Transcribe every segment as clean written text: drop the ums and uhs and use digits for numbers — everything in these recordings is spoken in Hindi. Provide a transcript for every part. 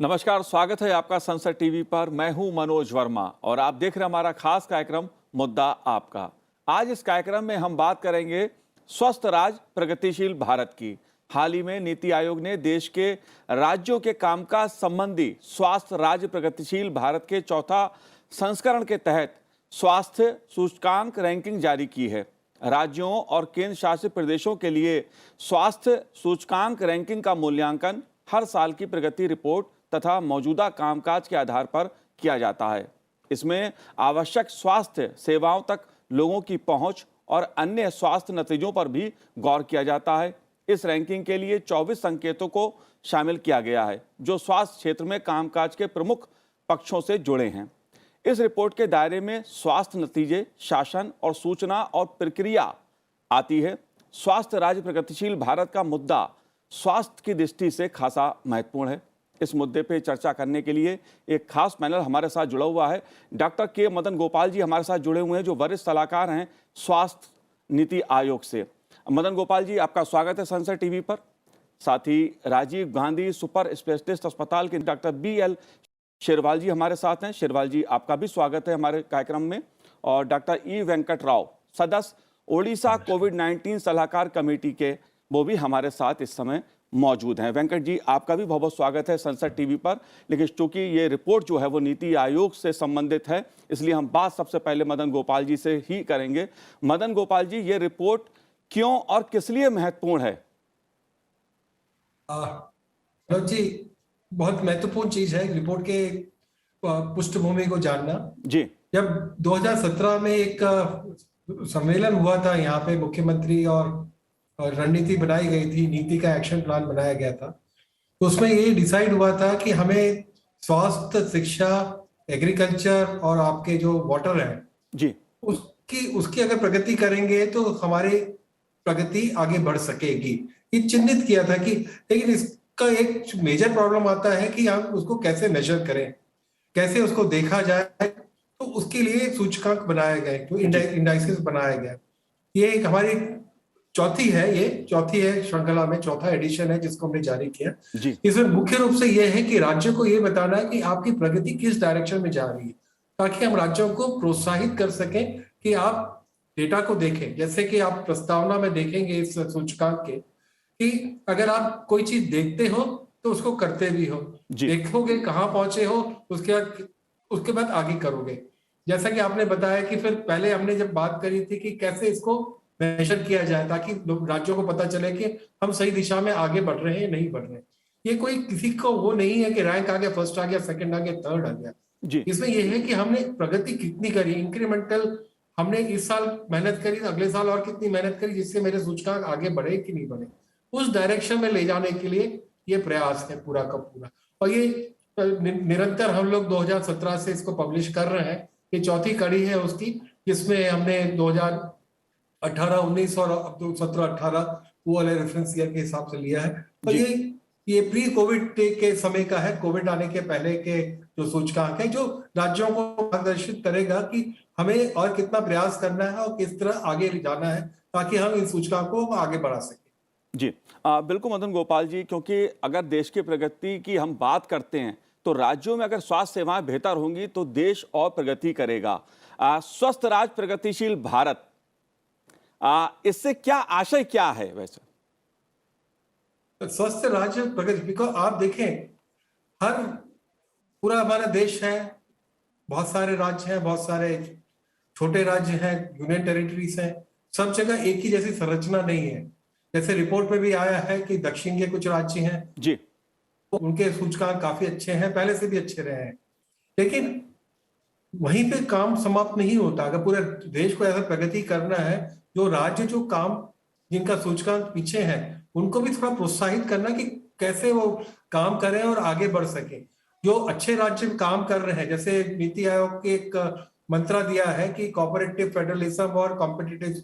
नमस्कार, स्वागत है आपका संसद टीवी पर। मैं हूं मनोज वर्मा और आप देख रहे हैं हमारा खास कार्यक्रम मुद्दा आपका। आज इस कार्यक्रम में हम बात करेंगे स्वस्थ राज्य प्रगतिशील भारत की। हाल ही में नीति आयोग ने देश के राज्यों के कामकाज संबंधी स्वास्थ्य राज्य प्रगतिशील भारत के चौथा संस्करण के तहत स्वास्थ्य सूचकांक रैंकिंग जारी की है। राज्यों और केंद्र शासित प्रदेशों के लिए स्वास्थ्य सूचकांक रैंकिंग का मूल्यांकन हर साल की प्रगति रिपोर्ट तथा मौजूदा कामकाज के आधार पर किया जाता है। इसमें आवश्यक स्वास्थ्य सेवाओं तक लोगों की पहुंच और अन्य स्वास्थ्य नतीजों पर भी गौर किया जाता है। इस रैंकिंग के लिए 24 संकेतों को शामिल किया गया है जो स्वास्थ्य क्षेत्र में कामकाज के प्रमुख पक्षों से जुड़े हैं। इस रिपोर्ट के दायरे में स्वास्थ्य नतीजे, शासन और सूचना और प्रक्रिया आती है। स्वास्थ्य राज्य प्रगतिशील भारत का मुद्दा स्वास्थ्य की दृष्टि से खासा महत्वपूर्ण है। इस मुद्दे पे चर्चा करने के लिए एक खास पैनल हमारे साथ जुड़ा हुआ है। डॉक्टर के मदन गोपाल जी हमारे साथ जुड़े हुए हैं जो वरिष्ठ सलाहकार हैं स्वास्थ्य नीति आयोग से। मदन गोपाल जी, आपका स्वागत है संसद टीवी पर। साथ ही राजीव गांधी सुपर स्पेशलिस्ट अस्पताल के डॉक्टर BL शेरवाल जी हमारे साथ हैं। शेरवाल जी, आपका भी स्वागत है हमारे कार्यक्रम में। और डॉक्टर E वेंकट राव, सदस्य ओडिशा कोविड-19 सलाहकार कमेटी के, वो भी हमारे साथ इस समय मौजूद हैं। वेंकट जी, आपका भी बहुत बहुत स्वागत है संसद टीवी पर। लेकिन चूंकि ये रिपोर्ट जो है वो नीति आयोग से संबंधित है, इसलिए हम बात सबसे पहले मदन गोपाल जी से ही करेंगे। मदन गोपाल जी, ये रिपोर्ट क्यों और किस लिए महत्वपूर्ण है? जी, बहुत महत्वपूर्ण चीज है रिपोर्ट के पृष्ठभूमि को जानना। जी, जब 2017 में एक सम्मेलन हुआ था यहाँ पे, मुख्यमंत्री और रणनीति बनाई गई थी, नीति का एक्शन प्लान बनाया गया था, तो उसमें ये डिसाइड हुआ था कि हमें स्वास्थ्य, शिक्षा, एग्रीकल्चर और आपके जो वाटर है जी, उसकी अगर प्रगति करेंगे तो हमारी प्रगति आगे बढ़ सकेगी। ये चिन्हित किया था कि, लेकिन इसका एक मेजर प्रॉब्लम आता है कि हम उसको कैसे मेजर करें, कैसे उसको देखा जाए। तो उसके लिए सूचकांक बनाए गए, तो इंडाइसेस बनाया गया। ये एक हमारी चौथी है श्रृंखला में, चौथा एडिशन है जिसको हमने जारी किया। इसमें मुख्य रूप से यह है कि राज्यों को ये बताना है कि आपकी प्रगति किस डायरेक्शन में जा रही है, ताकि हम राज्यों को प्रोत्साहित कर सकें कि आप डेटा को देखें। जैसे कि आप प्रस्तावना में देखेंगे इस सूचकांक के कि अगर आप कोई चीज देखते हो तो उसको करते भी हो, देखोगे कहाँ पहुंचे हो, उसके बाद आगे करोगे। जैसा कि आपने बताया कि फिर पहले हमने जब बात करी थी कि कैसे इसको मेजर किया जाए ताकि राज्यों को पता चले कि हम सही दिशा में आगे बढ़ रहे हैं, नहीं बढ़ रहे। ये कोई किसी को वो नहीं है कि रैंक आ गया, फर्स्ट आ गया, सेकंड आ गया, थर्ड आ गया। इसमें यह है कि हमने प्रगति कितनी करी, इंक्रीमेंटल। हमने इस साल मेहनत करी, अगले साल और कितनी मेहनत करी जिससे मेरे सूचकांक आगे बढ़े कि नहीं बढ़े, उस डायरेक्शन में ले जाने के लिए ये प्रयास है पूरा का पूरा। और ये निरंतर हम लोग 2017 से इसको पब्लिश कर रहे हैं। ये चौथी कड़ी है उसकी, जिसमें हमने 2018, 19 और अब तो 17, 18 वो वाले रेफरेंस ईयर के हिसाब से लिया है। तो ये प्री कोविड के समय का है, कोविड आने के पहले के जो सूचकांक है, जो राज्यों को मार्गदर्शित करेगा कि हमें और कितना प्रयास करना है और किस तरह आगे जाना है ताकि हम इन सूचकांकों को आगे बढ़ा सकें। जी, बिल्कुल मदन गोपाल जी, क्योंकि अगर देश की प्रगति की हम बात करते हैं तो राज्यों में अगर स्वास्थ्य सेवाएं बेहतर होंगी तो देश और प्रगति करेगा। स्वस्थ राज्य प्रगतिशील भारत, इससे क्या आशय क्या है? वैसे स्वस्थ राज्य प्रगति को आप देखें, पूरा हमारा देश है, बहुत सारे राज्य हैं, बहुत सारे छोटे राज्य हैं, यूनियन टेरिटरीज हैं, सब जगह एक ही जैसी संरचना नहीं है। जैसे रिपोर्ट में भी आया है कि दक्षिण के कुछ राज्य हैं जी, तो उनके सूचकांक काफी अच्छे हैं, पहले से भी अच्छे रहे हैं। लेकिन वहीं पे काम समाप्त नहीं होता। अगर पूरे देश को ऐसा प्रगति करना है, जो राज्य जो काम जिनका सूचकांक पीछे है उनको भी थोड़ा प्रोत्साहित करना कि कैसे वो काम करें और आगे बढ़ सके। जो अच्छे राज्य काम कर रहे हैं, जैसे नीति आयोग के एक मंत्रा दिया है कि कोऑपरेटिव फेडरलिज्म और कॉम्पिटिटिव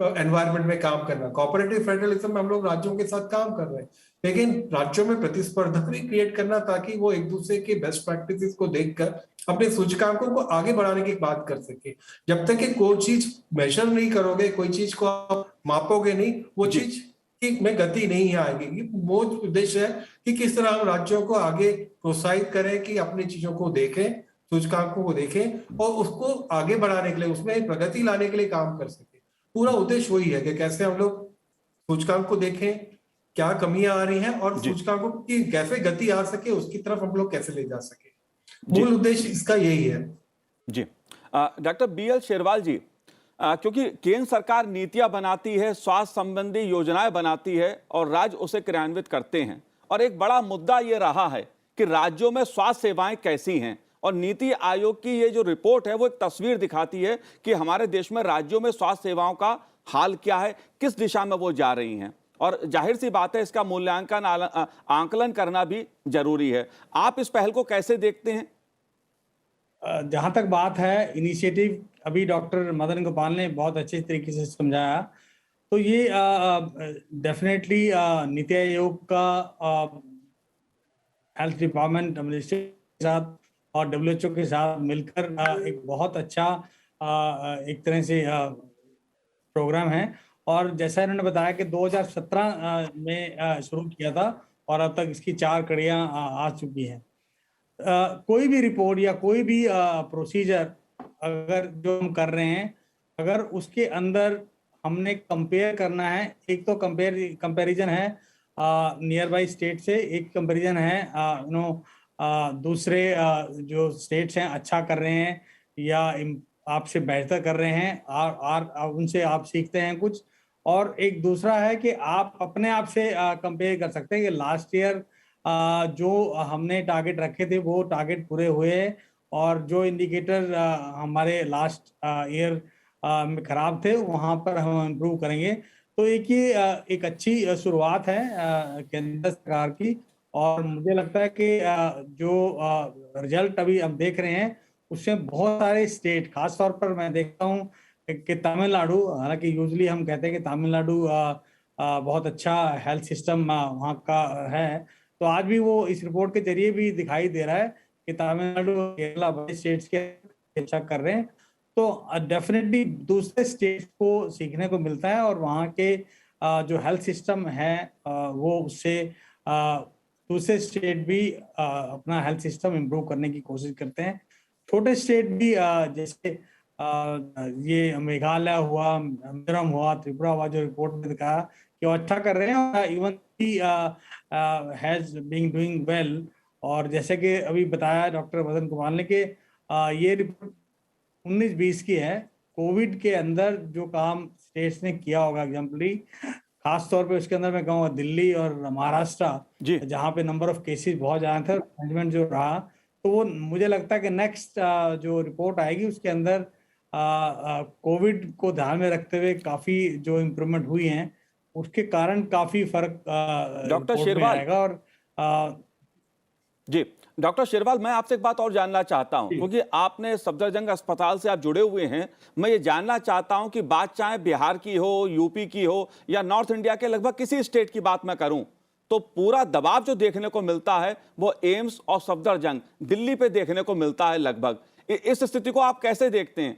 एनवायरनमेंट में काम करना। कोऑपरेटिव फेडरलिज्म में हम लोग राज्यों के साथ काम कर रहे हैं, लेकिन राज्यों में प्रतिस्पर्धा भी क्रिएट करना ताकि वो एक दूसरे के बेस्ट प्रैक्टिसेस को देखकर अपने सूचकांकों को आगे बढ़ाने की बात कर सके। जब तक कि कोई चीज मेजर नहीं करोगे, कोई चीज को आप मापोगे नहीं, वो चीज में गति नहीं आएगी। वो उद्देश्य है कि किस तरह हम राज्यों को आगे प्रोत्साहित करें कि अपनी चीजों को देखें, सूचकांकों को देखें और उसको आगे बढ़ाने के लिए, उसमें प्रगति लाने के लिए काम कर सके। पूरा उद्देश्य वही है कि कैसे हम लोग सूचकांक को देखें, क्या कमियां आ रही हैं और जी सूचकांकों की कैसे गति आ सके, उसकी तरफ हम लोग कैसे ले जा सके। जी मूल उद्देश्य इसका यही है। जी डॉक्टर BL शेरवाल जी, क्योंकि केंद्र सरकार नीतियां बनाती है, स्वास्थ्य संबंधी योजनाएं बनाती है और राज्य उसे क्रियान्वित करते हैं, और एक बड़ा मुद्दा ये रहा है कि राज्यों में स्वास्थ्य सेवाएं कैसी हैं, और नीति आयोग की ये जो रिपोर्ट है वो एक तस्वीर दिखाती है कि हमारे देश में राज्यों में स्वास्थ्य सेवाओं का हाल क्या है, किस दिशा में वो जा रही हैं, और जाहिर सी बात है इसका मूल्यांकन आकलन करना भी जरूरी है। आप इस पहल को कैसे देखते हैं? जहाँ तक बात है इनिशिएटिव, अभी डॉक्टर मदन गोपाल ने बहुत अच्छे तरीके से समझाया, तो ये डेफिनेटली नीति आयोग का हेल्थ डिपार्टमेंट मिनिस्ट्री के साथ और WHO के साथ मिलकर एक बहुत अच्छा एक तरह से प्रोग्राम है। और जैसा इन्होंने बताया कि 2017 में शुरू किया था और अब तक इसकी 4 कड़ियाँ आ चुकी हैं। कोई भी रिपोर्ट या कोई भी प्रोसीजर अगर जो हम कर रहे हैं, अगर उसके अंदर हमने कंपेयर करना है, एक तो कंपैरिजन है नियर बाई स्टेट से, एक कंपैरिजन है दूसरे जो स्टेट्स हैं अच्छा कर रहे हैं या आपसे बेहतर कर रहे हैं और उनसे आप सीखते हैं कुछ, और एक दूसरा है कि आप अपने आप से कंपेयर कर सकते हैं कि लास्ट ईयर जो हमने टारगेट रखे थे वो टारगेट पूरे हुए, और जो इंडिकेटर हमारे लास्ट ईयर में खराब थे वहां पर हम इम्प्रूव करेंगे। तो ये एक अच्छी शुरुआत है केंद्र सरकार की, और मुझे लगता है कि जो रिजल्ट अभी हम देख रहे हैं उसमें बहुत सारे स्टेट, खास तौर पर मैं देखता हूँ कि तमिलनाडु, हालांकि यूजली हम कहते हैं कि तमिलनाडु बहुत अच्छा हेल्थ सिस्टम वहाँ का है, तो आज भी वो इस रिपोर्ट के जरिए भी दिखाई दे रहा है कि तमिलनाडु और केरला बड़े स्टेट्स के अच्छा कर रहे हैं। तो डेफिनेटली दूसरे स्टेट्स को सीखने को मिलता है, और वहाँ के जो हेल्थ सिस्टम है वो उससे दूसरे स्टेट भी अपना हेल्थ सिस्टम इम्प्रूव करने की कोशिश करते हैं। छोटे स्टेट भी जैसे ये मेघालय हुआ, मिजोरम हुआ, त्रिपुरा हुआ, जो रिपोर्ट में दिखाया कि वो अच्छा कर रहे हैं, even has being doing well. और जैसे कि अभी बताया डॉक्टर मदन कुमार ने कि ये रिपोर्ट 19-20 की है। कोविड के अंदर जो काम स्टेट्स ने किया होगा एग्जाम्पली, खास तौर पे उसके अंदर मैं कहूँगा दिल्ली और महाराष्ट्र, जहाँ पे नंबर ऑफ केसेस बहुत ज्यादा थे, मैनेजमेंट जो रहा, तो वो मुझे लगता है कि नेक्स्ट जो रिपोर्ट आएगी उसके अंदर कोविड को ध्यान में रखते हुए काफी जो इम्प्रूवमेंट हुई हैं उसके कारण काफी फर्क डॉक्टर रिपोर्ट में शेरवाल आएगा। और जी, डॉक्टर शेरवाल, मैं आपसे एक बात और जानना चाहता हूं, जी। क्योंकि आपने सफदरजंग अस्पताल से आप जुड़े हुए हैं। मैं ये जानना चाहता हूं कि बात चाहे बिहार की हो, यूपी की हो, या नॉर्थ इंडिया के लगभग किसी स्टेट की बात मैं करूं, तो पूरा दबाव जो देखने को मिलता है वो एम्स और सफदरजंग दिल्ली पे देखने को मिलता है लगभग। इस स्थिति को आप कैसे देखते हैं?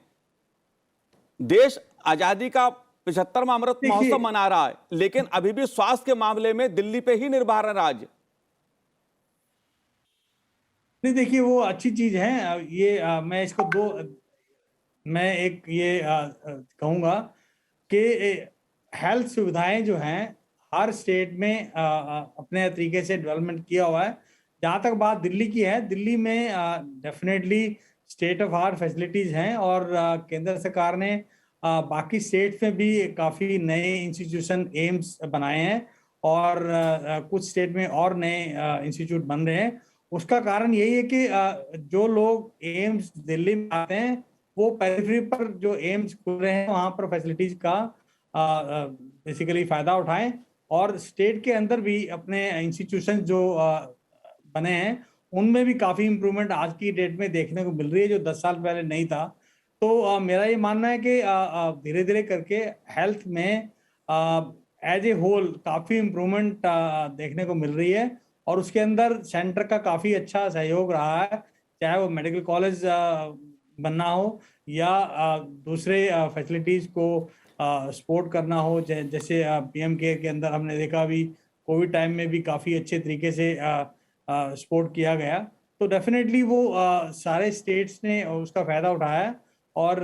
देश आजादी का 75वां अमृत महोत्सव देखिए, मना रहा है, लेकिन अभी भी स्वास्थ्य के मामले में दिल्ली पे ही निर्भर है राज्य। नहीं देखिए, वो अच्छी चीज है। ये मैं इसको मैं एक ये कहूँगा कि हेल्थ सुविधाएं जो हैं हर स्टेट में अपने तरीके से डेवलपमेंट किया हुआ है। जहाँ तक बात दिल्ली की है, दिल्ली में definitely state of art facilities हैं, और केंद्र सरकार ने बाकी स्टेट्स में भी काफ़ी नए इंस्टीट्यूशन एम्स बनाए हैं, और कुछ स्टेट में और नए इंस्टीट्यूट बन रहे हैं। उसका कारण यही है कि जो लोग एम्स दिल्ली में आते हैं वो पेरिफेरी पर जो एम्स खुल रहे हैं वहाँ पर फैसिलिटीज का बेसिकली फायदा उठाएं, और स्टेट के अंदर भी अपने इंस्टीट्यूशन जो बने हैं उनमें भी काफी इंप्रूवमेंट आज की डेट में देखने को मिल रही है, जो 10 साल पहले नहीं था। तो मेरा ये मानना है कि धीरे धीरे करके हेल्थ में एज ए होल काफी इंप्रूवमेंट देखने को मिल रही है, और उसके अंदर सेंटर का काफी अच्छा सहयोग रहा है, चाहे वो मेडिकल कॉलेज बनना हो या दूसरे फैसिलिटीज को सपोर्ट करना हो, जैसे PM केयर के अंदर हमने देखा अभी कोविड टाइम में भी काफी अच्छे तरीके से सपोर्ट किया गया। तो डेफिनेटली वो सारे स्टेट्स ने उसका फायदा उठाया है और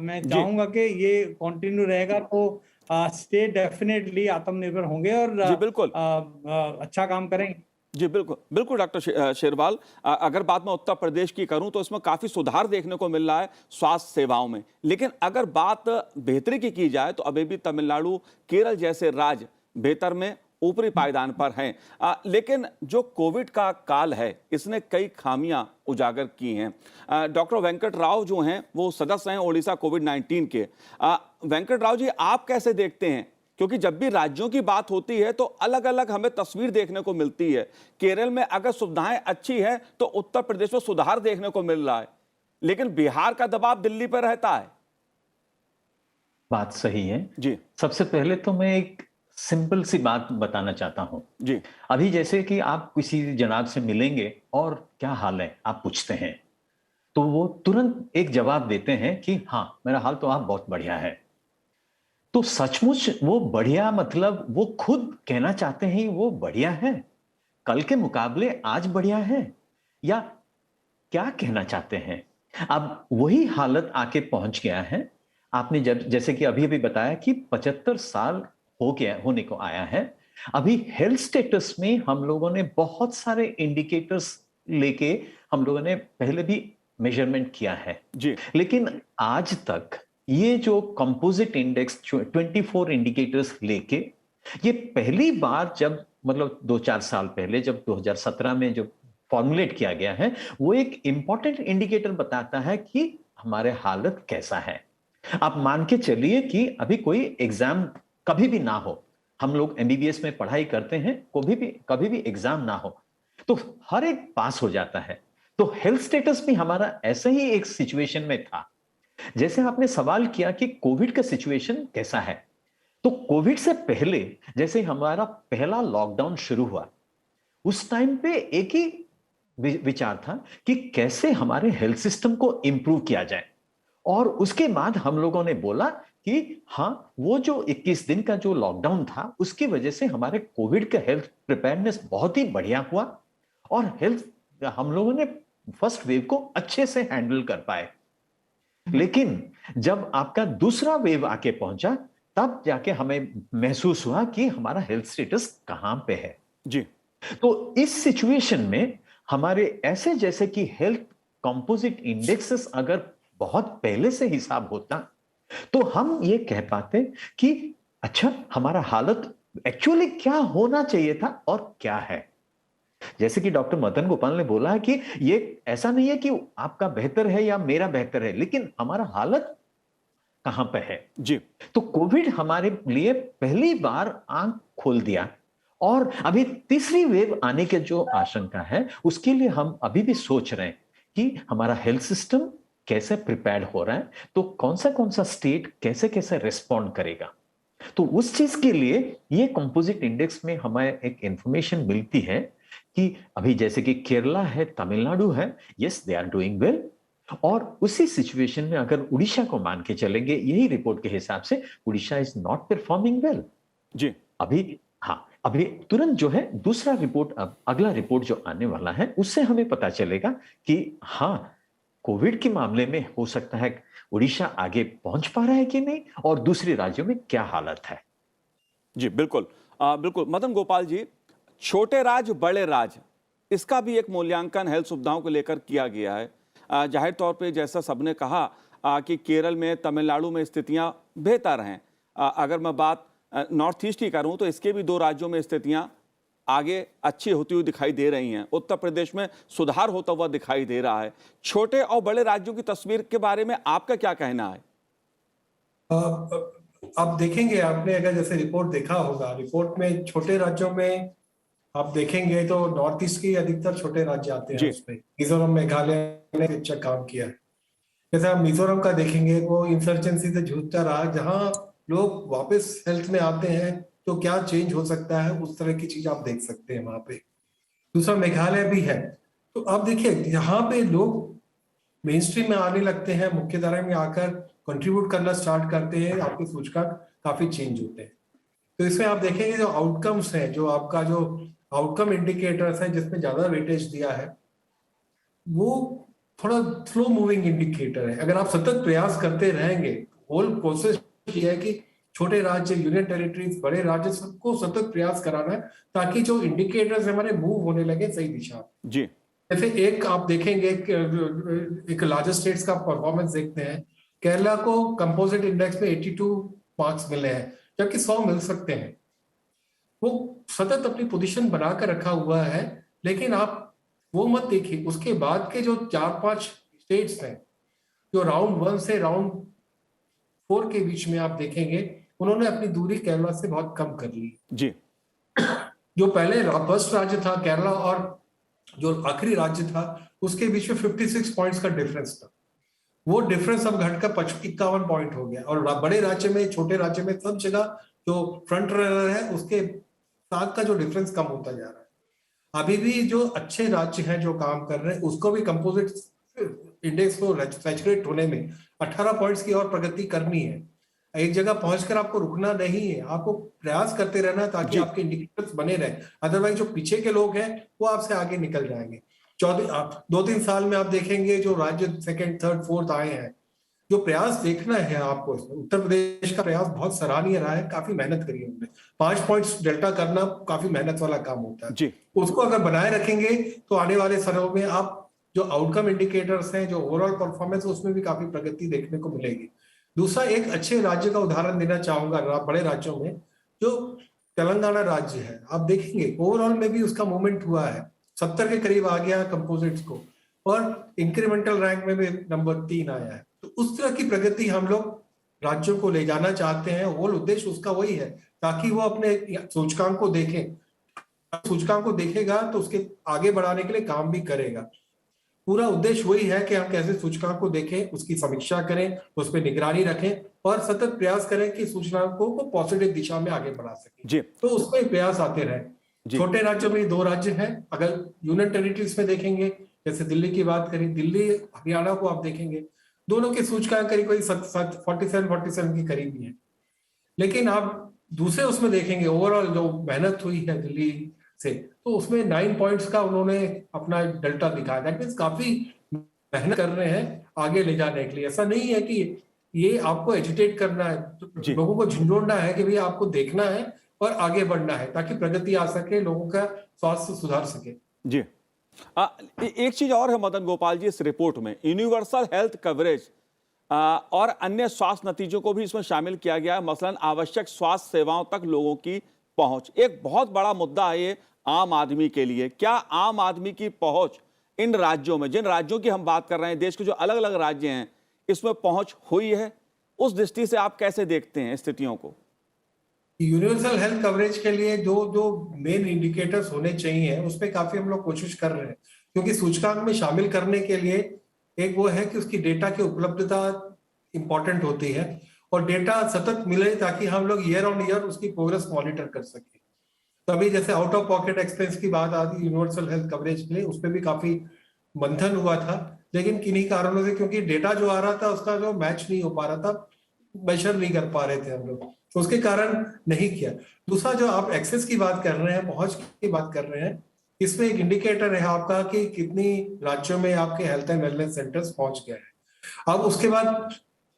मैं चाहूंगा कि ये कंटिन्यू रहेगा, तो स्टेट डेफिनेटली आत्मनिर्भर होंगे और जी बिल्कुल। अच्छा काम करेंगे। जी बिल्कुल बिल्कुल डॉक्टर शेरवाल, अगर बात मैं उत्तर प्रदेश की करूं तो इसमें काफी सुधार देखने को मिल रहा है स्वास्थ्य सेवाओं में, लेकिन अगर बात बेहतरी की जाए तो अभी भी तमिलनाडु, केरल जैसे राज्य बेहतर में ऊपरी पायदान पर हैं। लेकिन जो कोविड का काल है इसने कई खामियां उजागर की हैं। डॉक्टर वेंकट राव जो हैं वो सदस्य हैं ओडिशा कोविड-19 के। वेंकट राव जी, आप कैसे देखते हैं, क्योंकि जब भी राज्यों की बात होती है तो अलग अलग हमें तस्वीर देखने को मिलती है। केरल में अगर सुविधाएं अच्छी है तो उत्तर प्रदेश में सुधार देखने को मिल रहा है, लेकिन बिहार का दबाव दिल्ली पर रहता है। बात सही है जी। सबसे पहले तो मैं एक सिंपल सी बात बताना चाहता हूं जी। अभी जैसे कि आप किसी जनाब से मिलेंगे और क्या हाल है आप पूछते हैं, तो वो तुरंत एक जवाब देते हैं कि हाँ मेरा हाल तो आप बहुत बढ़िया है। तो सचमुच वो बढ़िया मतलब वो खुद कहना चाहते हैं वो बढ़िया है, कल के मुकाबले आज बढ़िया है, या क्या कहना चाहते हैं? अब वही हालत आके पहुंच गया है। आपने जैसे कि अभी बताया कि 75 साल होने को आया है। अभी हेल्थ स्टेटस में हम लोगों ने बहुत सारे इंडिकेटर्स लेके हम लोगों ने पहले भी मेजरमेंट किया है जी। लेकिन आज तक ये जो कंपोजिट इंडेक्स 24 इंडिकेटर्स लेके ये पहली बार जब मतलब 2-4 साल पहले जब 2017 में जो फॉर्मुलेट किया गया है वो एक इंपॉर्टेंट इंडिकेटर बताता है कि हमारे हालत कैसा है। आप मान के चलिए कि अभी कोई एग्जाम कभी भी ना हो, हम लोग एमबीबीएस में पढ़ाई करते हैं, कभी भी एग्जाम ना हो तो हर एक पास हो जाता है। तो हेल्थ स्टेटस भी हमारा ऐसा ही एक सिचुएशन में था। जैसे आपने सवाल किया कि कोविड का सिचुएशन कैसा है, तो कोविड से पहले जैसे हमारा पहला लॉकडाउन शुरू हुआ उस टाइम पे एक ही विचार था कि कैसे हमारे हेल्थ सिस्टम को इंप्रूव किया जाए, और उसके बाद हम लोगों ने बोला कि हाँ वो जो 21 दिन का जो लॉकडाउन था उसकी वजह से हमारे कोविड का हेल्थ प्रिपेयर्डनेस बहुत ही बढ़िया हुआ और हेल्थ हम लोगों ने फर्स्ट वेव को अच्छे से हैंडल कर पाए। लेकिन जब आपका दूसरा वेव आके पहुंचा तब जाके हमें महसूस हुआ कि हमारा हेल्थ स्टेटस कहां पे है। जी। तो इस सिचुएशन में हमारे ऐसे जैसे कि हेल्थ कंपोजिट इंडेक्सेस अगर बहुत पहले से हिसाब होता तो हम ये कह पाते कि अच्छा हमारा हालत एक्चुअली क्या होना चाहिए था और क्या है। जैसे कि डॉक्टर मदन गोपाल ने बोला है कि ये ऐसा नहीं है कि आपका बेहतर है या मेरा बेहतर है, लेकिन हमारा हालत कहां पे है। जी। तो कोविड हमारे लिए पहली बार आंख खोल दिया, और अभी तीसरी वेव आने के जो आशंका है उसके लिए हम अभी भी सोच रहे हैं कि हमारा हेल्थ सिस्टम कैसे प्रिपेयर्ड हो रहा है, तो कौन सा स्टेट कैसे कैसे रिस्पॉन्ड करेगा। तो उस चीज के लिए ये कंपोजिट इंडेक्स में हमें एक इंफॉर्मेशन मिलती है कि अभी जैसे कि केरला है, तमिलनाडु है, yes they are doing well, और उसी सिचुएशन में अगर उड़ीसा को मान के चलेंगे यही रिपोर्ट के हिसाब से Odisha is not performing well. जी। अभी तुरंत जो है दूसरा रिपोर्ट, अब अगला रिपोर्ट जो आने वाला है उससे हमें पता चलेगा कि हाँ कोविड के मामले में हो सकता है उड़ीसा आगे पहुंच पा रहा है कि नहीं और दूसरे राज्यों में क्या हालत है। जी बिल्कुल। बिल्कुल मदन गोपाल जी, छोटे राज्य बड़े राज्य, इसका भी एक मूल्यांकन हेल्थ सुविधाओं को लेकर किया गया है। जाहिर तौर पे जैसा सबने कहा कि केरल में, तमिलनाडु में स्थितियां बेहतर हैं। अगर मैं बात नॉर्थ ईस्ट की करूं तो इसके भी 2 राज्यों में स्थितियां आगे अच्छी होती हुई दिखाई दे रही हैं। उत्तर प्रदेश में सुधार होता हुआ दिखाई दे रहा है। छोटे और बड़े राज्यों की तस्वीर के बारे में आपका क्या कहना है? आप देखेंगे, आपने अगर जैसे रिपोर्ट देखा होगा, रिपोर्ट में छोटे राज्यों में आप देखेंगे तो नॉर्थ ईस्ट के अधिकतर छोटे राज्य आते हैं उसमें। मिजोरम, मेघालय ने अच्छा काम किया है। जैसे आप मिजोरम का देखेंगे वो इंसर्जेंसी से जूझता रहा, जहां लोग वापस हेल्थ में आते हैं तो क्या चेंज हो सकता है, उस तरह की चीज आप देख सकते हैं वहां पे। दूसरा मेघालय भी है। तो आप देखिए यहाँ पे लोग मेन स्ट्रीम में आने लगते हैं, मुख्यधारा में आकर कंट्रीब्यूट करना स्टार्ट करते हैं, आपके सूचकांक काफी चेंज होते हैं। तो इसमें आप देखेंगे जो आउटकम्स हैं, जो आपका जो आउटकम इंडिकेटर्स हैं जिसमें ज्यादा वेटेज दिया है, वो थोड़ा स्लो मूविंग इंडिकेटर है। अगर आप सतत प्रयास करते रहेंगे, होल प्रोसेस ये है कि छोटे राज्य, यूनियन टेरिटरीज, बड़े राज्य, सबको सतत प्रयास कराना है ताकि जो इंडिकेटर्स हमारे मूव होने लगे सही दिशा में। जी, जैसे एक आप देखेंगे, एक लार्जर स्टेट्स का परफॉर्मेंस देखते हैं। केरला को कंपोजिट इंडेक्स में 82 मार्क्स मिले हैं, जबकि 100 मिल सकते हैं। वो सतत अपनी पोजीशन बनाकर रखा हुआ है, लेकिन आप वो मत देखिए, उसके बाद के जो 4-5 स्टेट्स हैं जो राउंड 1 से राउंड 4 के बीच में आप देखेंगे, उन्होंने अपनी दूरी केरला से बहुत कम कर ली। जी, जो पहले फर्स्ट राज्य था केरला और जो आखिरी राज्य था, उसके बीच में 56 पॉइंट्स का डिफरेंस था। वो डिफरेंस अब घटकर 51 पॉइंट हो गया। और बड़े राज्य में, छोटे राज्य में, सब जगह जो फ्रंट रनर है उसके साथ का जो डिफरेंस कम होता जा रहा है। अभी भी जो अच्छे राज्य हैं जो काम कर रहे हैं, उसको भी कंपोजिट इंडेक्स को सैचुरेट होने में 18 पॉइंट्स की और प्रगति करनी है। एक जगह पहुंचकर आपको रुकना नहीं है, आपको प्रयास करते रहना है ताकि आपके इंडिकेटर्स बने रहे। अदरवाइज जो पीछे के लोग हैं वो आपसे आगे निकल जाएंगे। 2-3 साल में आप देखेंगे जो राज्य सेकंड, थर्ड, फोर्थ आए हैं, जो प्रयास देखना है आपको इसमें। उत्तर प्रदेश का प्रयास बहुत सराहनीय रहा है, काफी मेहनत करी है उन्होंने। 5 पॉइंट्स डेल्टा करना काफी मेहनत वाला काम होता है जी, उसको अगर बनाए रखेंगे तो आने वाले सालों में आप जो आउटकम इंडिकेटर्स हैं, जो ओवरऑल परफॉर्मेंस, उसमें भी काफी प्रगति देखने को मिलेगी। दूसरा, एक अच्छे राज्य का उदाहरण देना चाहूंगा, बड़े राज्यों में जो तेलंगाना राज्य है, आप देखेंगे ओवरऑल में भी उसका मूवमेंट हुआ है, 70 के करीब आ गया कंपोजिट्स को, और इंक्रीमेंटल रैंक में भी नंबर 3 आया है। तो उस तरह की प्रगति हम लोग राज्यों को ले जाना चाहते हैं। होल उद्देश्य उसका वही है, ताकि वो अपने सूचकांक को देखें। सूचकांक को देखेगा तो उसके आगे बढ़ाने के लिए काम भी करेगा। पूरा उद्देश्य वही है कि हम कैसे सूचकांक को देखें, उसकी समीक्षा करें, उस पर निगरानी रखें और सतत प्रयास करें कि सूचकांकों को पॉजिटिव दिशा में आगे बढ़ा सकें। जी, तो उसमें प्रयास आते रहे। जी। छोटे राज्यों में 2 राज्य हैं। अगर यूनियन टेरिटरीज में देखेंगे, जैसे दिल्ली की बात करें, दिल्ली हरियाणा को आप देखेंगे, दोनों के सूचकांक करीब 47 के करीब ही है। लेकिन आप दूसरे उसमें देखेंगे, ओवरऑल जो मेहनत हुई है दिल्ली से, तो उसमें 9 पॉइंट्स का उन्होंने अपना डेल्टा दिखाया। दैट मीन्स काफी मेहनत कर रहे हैं आगे ले जाने के लिए। ऐसा नहीं है कि ये आपको एजिटेट करना है, जी। लोगों को झंझोड़ना है कि भैया आपको देखना है और आगे बढ़ना है ताकि प्रगति आ सके, लोगों का स्वास्थ्य सुधार सके। जी, एक चीज और है मदन गोपाल जी, इस रिपोर्ट में यूनिवर्सल हेल्थ कवरेज और अन्य स्वास्थ्य नतीजों को भी इसमें शामिल किया गया है। मसलन आवश्यक स्वास्थ्य सेवाओं तक लोगों की पहुंच एक बहुत बड़ा मुद्दा है ये आम आदमी के लिए। क्या आम आदमी की पहुंच इन राज्यों में, जिन राज्यों की हम बात कर रहे हैं, देश के जो अलग अलग राज्य हैं, इसमें पहुंच हुई है? उस दृष्टि से आप कैसे देखते हैं स्थितियों को? यूनिवर्सल हेल्थ कवरेज के लिए जो मेन इंडिकेटर्स होने चाहिए, उस पर काफी हम लोग कोशिश कर रहे हैं। क्योंकि सूचकांक में शामिल करने के लिए एक वो है कि उसकी डेटा की उपलब्धता इंपॉर्टेंट होती है और डेटा सतत मिले ताकि हम लोग ईयर ऑन ईयर उसकी प्रोग्रेस मॉनिटर कर सके। तभी जैसे आउट ऑफ पॉकेट एक्सपेंस की बात आती यूनिवर्सल हेल्थ कवरेज के लिए, उस पर भी काफी मंथन हुआ था। लेकिन किन्हीं कारणों से, क्योंकि डेटा जो आ रहा था उसका जो मैच नहीं हो पा रहा था, मेजर नहीं कर पा रहे थे हम लोग, तो उसके कारण नहीं किया। दूसरा, जो आप एक्सेस की बात कर रहे हैं, पहुंच की बात कर रहे हैं, इसमें एक इंडिकेटर है आपका कि कितनी राज्यों में आपके हेल्थ एंड वेलनेस सेंटर्स पहुंच गए हैं। अब उसके बाद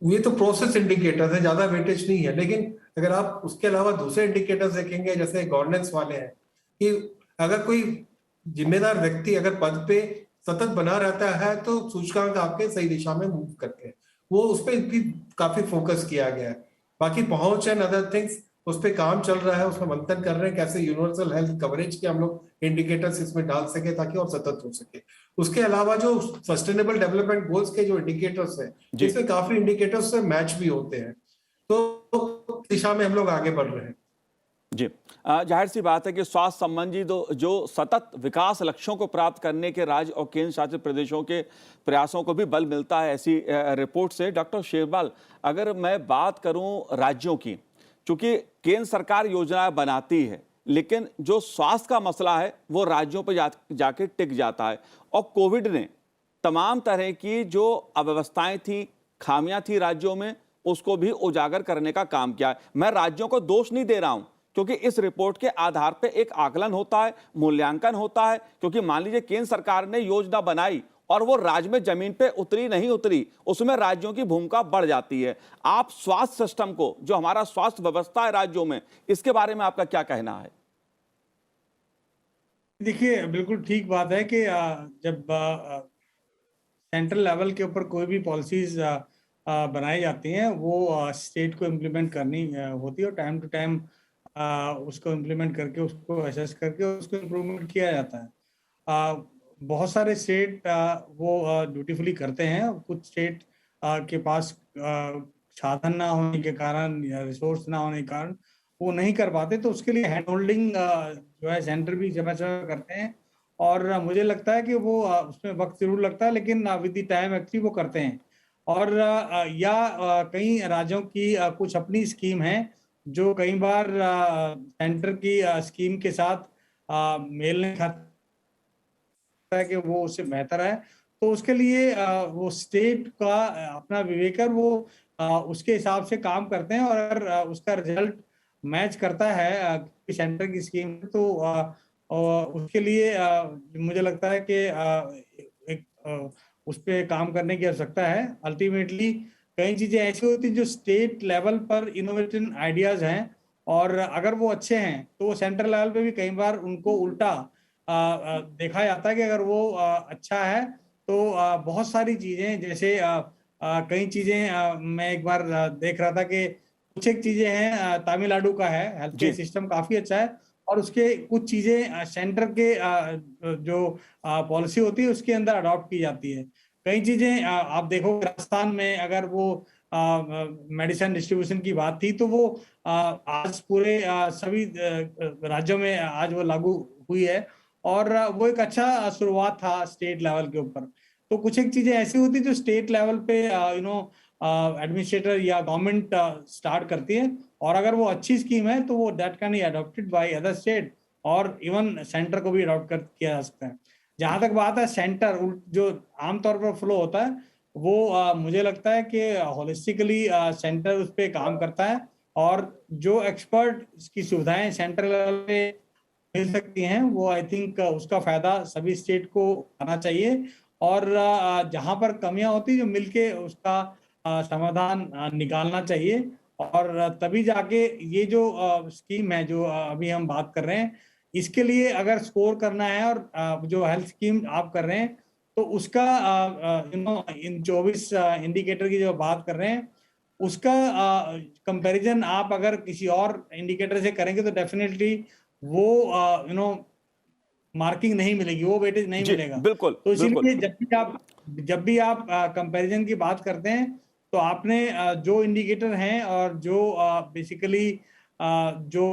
ये तो प्रोसेस इंडिकेटर्स है, ज्यादा वेटेज नहीं है। लेकिन अगर आप उसके अलावा दूसरे इंडिकेटर्स देखेंगे, जैसे गवर्नेंस वाले हैं, कि अगर कोई जिम्मेदार व्यक्ति अगर पद पे सतत बना रहता है तो सूचकांक आपके सही दिशा में मूव करते हैं। वो उस पर भी काफी फोकस किया गया है। बाकी पहुंच एंड अदर थिंग्स, उस पर काम चल रहा है, उसमें मंथन कर रहे हैं कैसे यूनिवर्सल हेल्थ कवरेज के हम लोग इंडिकेटर्स इसमें डाल सके ताकि और सतत हो सके। उसके अलावा जो सस्टेनेबल डेवलपमेंट गोल्स के जो इंडिकेटर्स हैं, इसमें काफी इंडिकेटर्स से मैच भी होते हैं, तो दिशा में हम लोग आगे बढ़ रहे हैं। जी, जाहिर सी बात है कि स्वास्थ्य संबंधी जो सतत विकास लक्ष्यों को प्राप्त करने के राज्य और केंद्र शासित प्रदेशों के प्रयासों को भी बल मिलता है ऐसी रिपोर्ट से। डॉक्टर शेरवाल, अगर मैं बात करूं राज्यों की, चूंकि केंद्र सरकार योजनाएं बनाती है, लेकिन जो स्वास्थ्य का मसला है वो राज्यों पर जाके टिक जाता है। और कोविड ने तमाम तरह की जो अव्यवस्थाएं थी, खामियां थी राज्यों में, उसको भी उजागर करने का काम किया है। मैं राज्यों को दोष नहीं दे रहा हूं, क्योंकि इस रिपोर्ट के आधार पे एक आकलन होता है, मूल्यांकन होता है। क्योंकि मान लीजिए केंद्र सरकार ने योजना बनाई और वो राज्य में जमीन पे उतरी नहीं उतरी, उसमें राज्यों की भूमिका बढ़ जाती है। आप स्वास्थ्य सिस्टम को, जो हमारा स्वास्थ्य व्यवस्था है राज्यों में, इसके बारे में आपका क्या कहना है? देखिए, बिल्कुल ठीक बात है कि जब सेंट्रल लेवल के ऊपर कोई भी पॉलिसीज बनाई जाती हैं, वो स्टेट को इम्प्लीमेंट करनी होती है, और टाइम टू टाइम उसको इम्प्लीमेंट करके, उसको असेस करके उसको इम्प्रूवमेंट किया जाता है। बहुत सारे स्टेट वो ड्यूटीफुली करते हैं। कुछ स्टेट के पास साधन ना होने के कारण या रिसोर्स ना होने के कारण वो नहीं कर पाते, तो उसके लिए हैंड होल्डिंग जो है सेंटर भी समय समय करते हैं। और मुझे लगता है कि वो उसमें वक्त जरूर लगता है, लेकिन विद द टाइम एक्चुअली वो करते हैं। और कई राज्यों की कुछ अपनी स्कीम है जो कई बार सेंटर की स्कीम के साथ मेल नहीं खाता है कि वो उससे बेहतर है। तो उसके लिए वो स्टेट का अपना विवेक है, वो उसके हिसाब से काम करते हैं। और अगर उसका रिजल्ट मैच करता है सेंटर की स्कीम, तो उसके लिए मुझे लगता है कि एक उस पर काम करने की आवश्यकता है। अल्टीमेटली कई चीजें ऐसी होती हैं जो स्टेट लेवल पर इनोवेटिव आइडियाज हैं, और अगर वो अच्छे हैं तो वो सेंट्रल लेवल पे भी कई बार उनको उल्टा देखा जाता है कि अगर वो अच्छा है तो बहुत सारी चीजें, जैसे कई चीजें मैं एक बार देख रहा था कि कुछ एक चीजें हैं, तमिलनाडु का है हेल्थ केयर सिस्टम काफी अच्छा है, और उसके कुछ चीजें सेंटर के जो पॉलिसी होती है उसके अंदर अडॉप्ट की जाती है। कई चीजें आप देखो, राजस्थान में अगर वो मेडिसिन डिस्ट्रीब्यूशन की बात थी, तो वो आज पूरे सभी राज्यों में आज वो लागू हुई है, और वो एक अच्छा शुरुआत था स्टेट लेवल के ऊपर। तो कुछ एक चीजें ऐसी होती जो स्टेट लेवल पे एडमिनिस्ट्रेटर या गवर्नमेंट स्टार्ट करती है, और अगर वो अच्छी स्कीम है तो वो that can be adopted by other state, और इवन सेंटर को भी अडॉप्ट किया जा सकता है। जहां तक बात है सेंटर जो आमतौर पर फ्लो होता है, वो मुझे लगता है कि होलिस्टिकली सेंटर उस पर काम करता है, और जो एक्सपर्ट की सुविधाएं सेंटर लेवल पे मिल सकती हैं, वो आई थिंक उसका फायदा सभी स्टेट को आना चाहिए। और जहां पर कमियां होती जो मिलके उसका समाधान निकालना चाहिए। और तभी जाके ये जो स्कीम है जो अभी हम बात कर रहे हैं, इसके लिए अगर स्कोर करना है, और जो हेल्थ स्कीम आप कर रहे हैं, तो उसका इन 24 इंडिकेटर की जो बात कर रहे हैं, उसका कंपैरिजन आप अगर किसी और इंडिकेटर से करेंगे तो डेफिनेटली वो मार्किंग नहीं मिलेगी, वो वेटेज नहीं मिलेगा। बिल्कुल, तो बिल्कुल। इसीलिए जब भी आप कंपैरिजन की बात करते हैं, तो आपने जो इंडिकेटर हैं और जो बेसिकली जो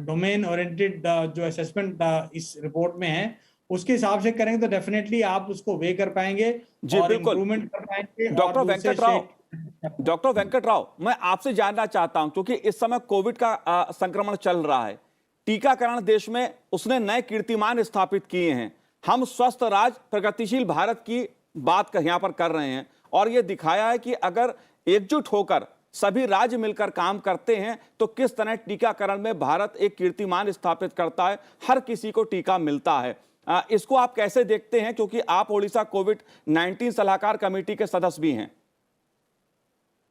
डोमेन ओरिएंटेड जो असेसमेंट इस रिपोर्ट में है, उसके हिसाब से करेंगे तो डेफिनेटली आप उसको वे कर पाएंगे जी और बिल्कुल। इम्प्रूवमेंट कर पाएंगे। और डॉक्टर दूसरे वेंकट राव, स्टेट डॉक्टर वेंकट राव, मैं आपसे जानना चाहता हूं, क्योंकि इस समय कोविड का संक्रमण चल रहा है, टीकाकरण देश में उसने नए कीर्तिमान स्थापित किए हैं। हम स्वस्थ राज्य प्रगतिशील भारत की बात यहां पर कर रहे हैं, और यह दिखाया है कि अगर एकजुट होकर सभी राज्य मिलकर काम करते हैं तो किस तरह टीकाकरण में भारत एक कीर्तिमान स्थापित करता है, हर किसी को टीका मिलता है। इसको आप कैसे देखते हैं, क्योंकि आप ओडिशा कोविड-19 सलाहकार कमेटी के सदस्य भी हैं?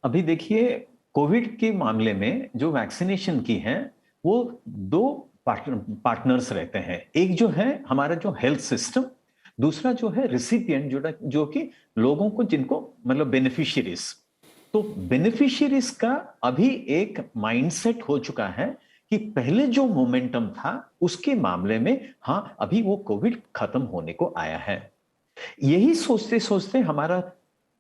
अभी देखिए, कोविड के मामले में जो वैक्सीनेशन की है, वो दो पार्टनर्स रहते हैं। एक जो है हमारा जो हेल्थ सिस्टम, दूसरा जो है रिसिपिएंट, जो कि लोगों को, जिनको मतलब बेनिफिशियरीज। तो बेनिफिशियरीज का अभी एक माइंडसेट हो चुका है कि पहले जो मोमेंटम था उसके मामले में, हाँ अभी वो कोविड खत्म होने को आया है। यही सोचते सोचते हमारा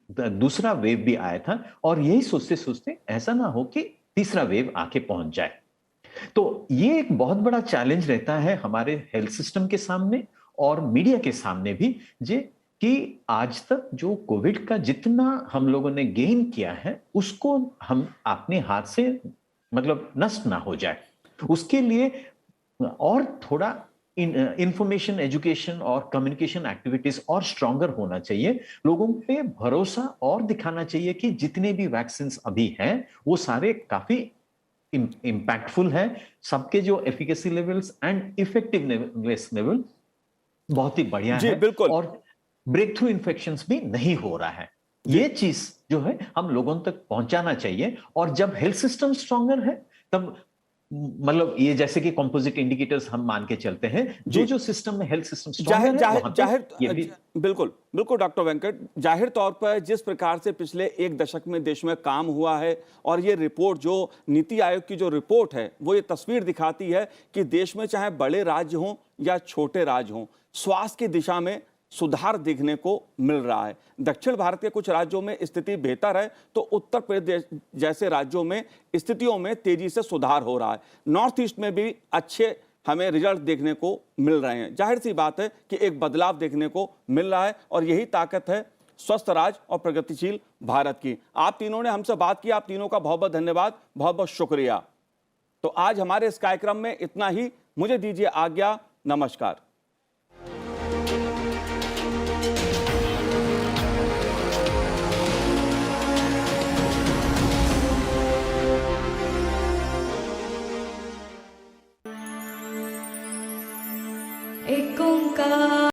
दूसरा वेव भी आया था, और यही सोचते सोचते ऐसा ना हो कि तीसरा वेव आके पहुंच जाए। तो ये एक बहुत बड़ा चैलेंज रहता है हमारे हेल्थ सिस्टम के सामने और मीडिया के सामने भी, जे कि आज तक जो कोविड का जितना हम लोगों ने गेन किया है, उसको हम अपने हाथ से मतलब नष्ट ना हो जाए। उसके लिए और थोड़ा इंफॉर्मेशन, एजुकेशन और कम्युनिकेशन एक्टिविटीज और स्ट्रॉन्गर होना चाहिए। लोगों पे भरोसा और दिखाना चाहिए कि जितने भी वैक्सीन अभी हैं वो सारे काफी इम्पैक्टफुल है, सबके जो efficacy levels and effectiveness level बहुत ही बढ़िया जी है, बिल्कुल। और ब्रेक थ्रू इन्फेक्शंस भी नहीं हो रहा है। ये चीज जो है हम लोगों तक पहुंचाना चाहिए, और जब हेल्थ सिस्टम स्ट्रॉन्गर है तब मतलब ये जैसे कि कंपोजिट इंडिकेटर्स हम मान के चलते हैं, जो सिस्टम में हेल्थ सिस्टम स्ट्रॉन्गर है वहां तक ये भी बिल्कुल बिल्कुल डॉक्टर वेंकट, जाहिर तौर पर जिस प्रकार से पिछले एक दशक में देश में काम हुआ है, और ये रिपोर्ट जो नीति आयोग की जो रिपोर्ट है वो ये तस्वीर दिखाती है कि देश में चाहे बड़े राज्य हों या छोटे राज्य हों, स्वास्थ्य की दिशा में सुधार देखने को मिल रहा है। दक्षिण भारत के कुछ राज्यों में स्थिति बेहतर है, तो उत्तर प्रदेश जैसे राज्यों में स्थितियों में तेजी से सुधार हो रहा है। नॉर्थ ईस्ट में भी अच्छे हमें रिजल्ट देखने को मिल रहे हैं। जाहिर सी बात है कि एक बदलाव देखने को मिल रहा है, और यही ताकत है स्वस्थ राज्य और प्रगतिशील भारत की। आप तीनों ने हमसे बात की, आप तीनों का बहुत बहुत धन्यवाद, बहुत बहुत शुक्रिया। तो आज हमारे इस कार्यक्रम में इतना ही, मुझे दीजिए आज्ञा, नमस्कार।